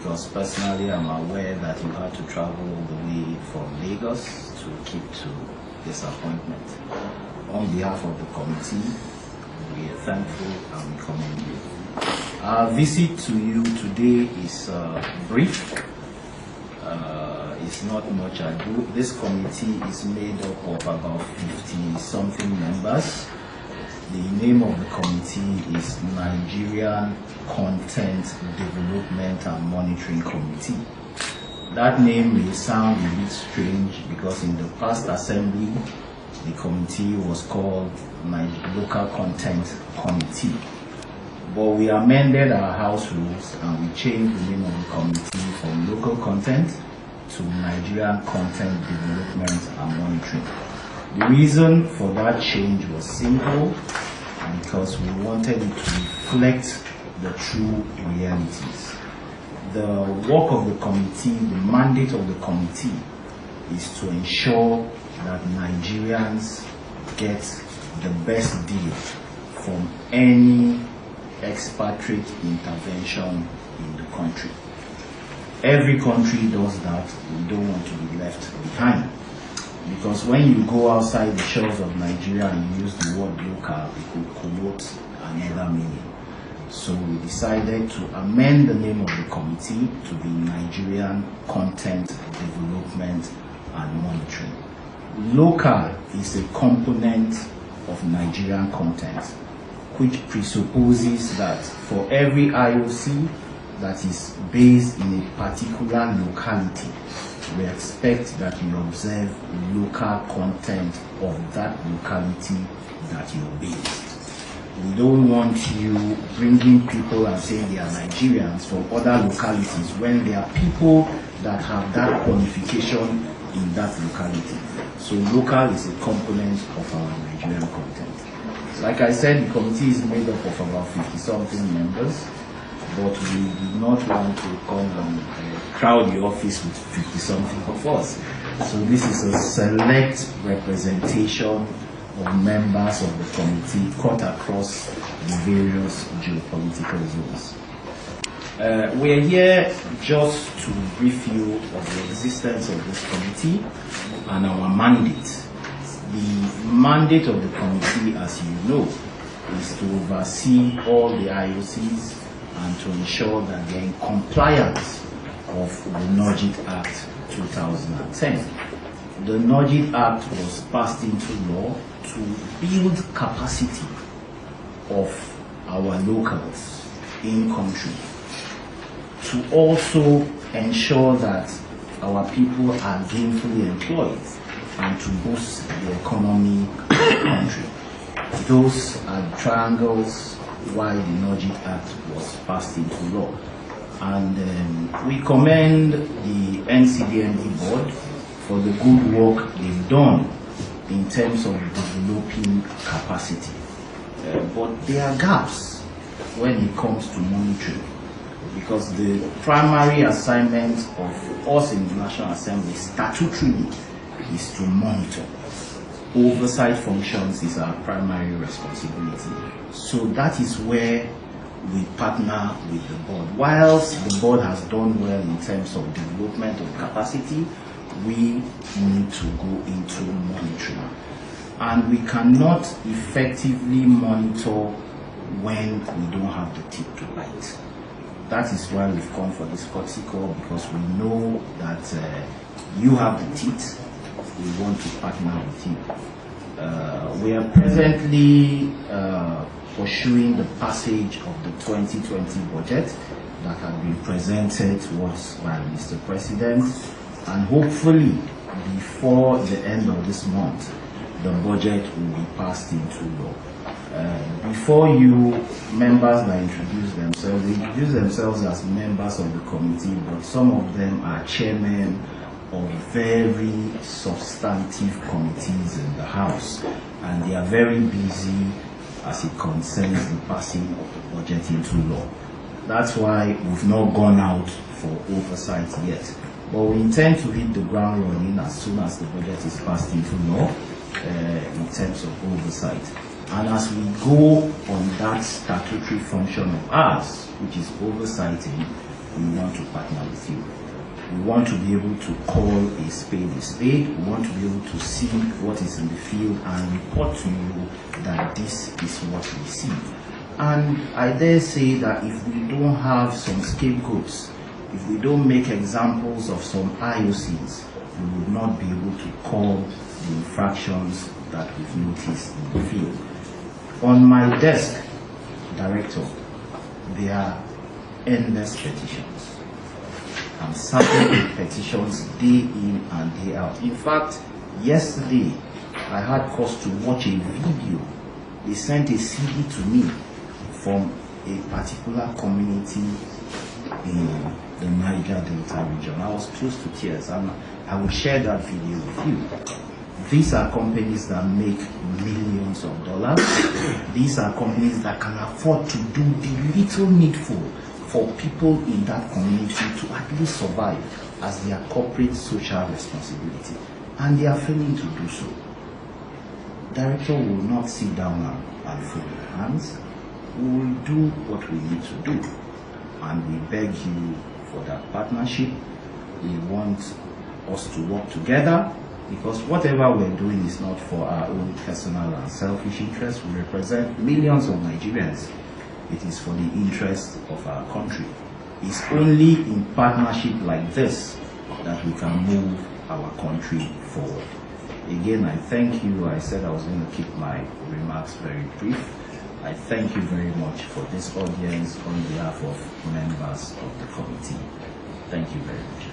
because personally I'm aware that you had to travel all the way from Lagos to keep to this appointment. On behalf of the committee, we are thankful and we commend you. Our visit to you today is brief. It's not much ado. This committee is made up of about 50-something members. The name of the committee is Nigerian Content Development and Monitoring Committee. That name may sound a bit strange because in the past assembly, the committee was called Local Content Committee. But we amended our house rules and we changed the name of the committee from Local Content to Nigerian Content Development and Monitoring. The reason for that change was simple, because we wanted it to reflect the true realities. The work of the committee, the mandate of the committee, is to ensure that Nigerians get the best deal from any expatriate intervention in the country. Every country does that. We don't want to be left behind. Because when you go outside the shores of Nigeria and use the word local, it could connote another meaning. So we decided to amend the name of the committee to be Nigerian Content Development and Monitoring. Local is a component of Nigerian content, which presupposes that for every IOC that is based in a particular locality, we expect that you observe local content of that locality that you're based. We don't want you bringing people and saying they are Nigerians from other localities when there are people that have that qualification in that locality. So local is a component of our Nigerian content. Like I said, the committee is made up of about 50-something members, but we did not want to come and crowd the office with 50-something of us. So this is a select representation of members of the committee cut across the various geopolitical zones. We're here just to brief you of the existence of this committee and our mandate. The mandate of the committee, as you know, is to oversee all the IOCs and to ensure that they're in compliance of the NOGIT Act 2010. The NOGIT Act was passed into law to build capacity of our locals in country, to also ensure that our people are gainfully employed and to boost the economy of the country. Those are the triangles why the NOGIT Act was passed into law. And we commend the NCDMD board for the good work they've done in terms of developing capacity. But there are gaps when it comes to monitoring, because the primary assignment of us in the National Assembly statutorily is to monitor. Oversight functions is our primary responsibility. So that is where we partner with the board. Whilst the board has done well in terms of development of capacity, we need to go into monitoring. And we cannot effectively monitor when we don't have the teeth to bite. That is why we've come for this courtesy call, because we know that you have the teeth. We want to partner with you. We are presently pursuing the passage of the 2020 budget that has been presented to us by Mr. President, and hopefully before the end of this month, the budget will be passed into law. Before you members that introduce themselves, they introduce themselves as members of the committee, but some of them are chairmen of very substantive committees in the House, and they are very busy as it concerns the passing of the budget into law. That's why we've not gone out for oversight yet. But we intend to hit the ground running as soon as the budget is passed into law in terms of oversight. And as we go on that statutory function of ours, which is oversighting, we want to partner with you. We want to be able to call a spade a spade. We want to be able to see what is in the field and report to you that this is what we see. And I dare say that if we don't have some scapegoats, if we don't make examples of some IOCs, we would not be able to call the infractions that we've noticed in the field. On my desk, Director, there are endless petitions. I'm serving with petitions day in and day out. In fact, yesterday, I had cause to watch a video. They sent a CD to me from a particular community in the Niger Delta region. I was close to tears, and I will share that video with you. These are companies that make millions of dollars. These are companies that can afford to do the little needful for people in that community to at least survive as their corporate social responsibility. And they are failing to do so. Director will not sit down and fold their hands. We will do what we need to do. And we beg you for that partnership. We want us to work together, because whatever we're doing is not for our own personal and selfish interests. We represent millions of Nigerians. It is for the interest of our country. It's only in partnership like this that we can move our country forward. Again, I thank you. I said I was going to keep my remarks very brief. I thank you very much for this audience on behalf of members of the committee. Thank you very much.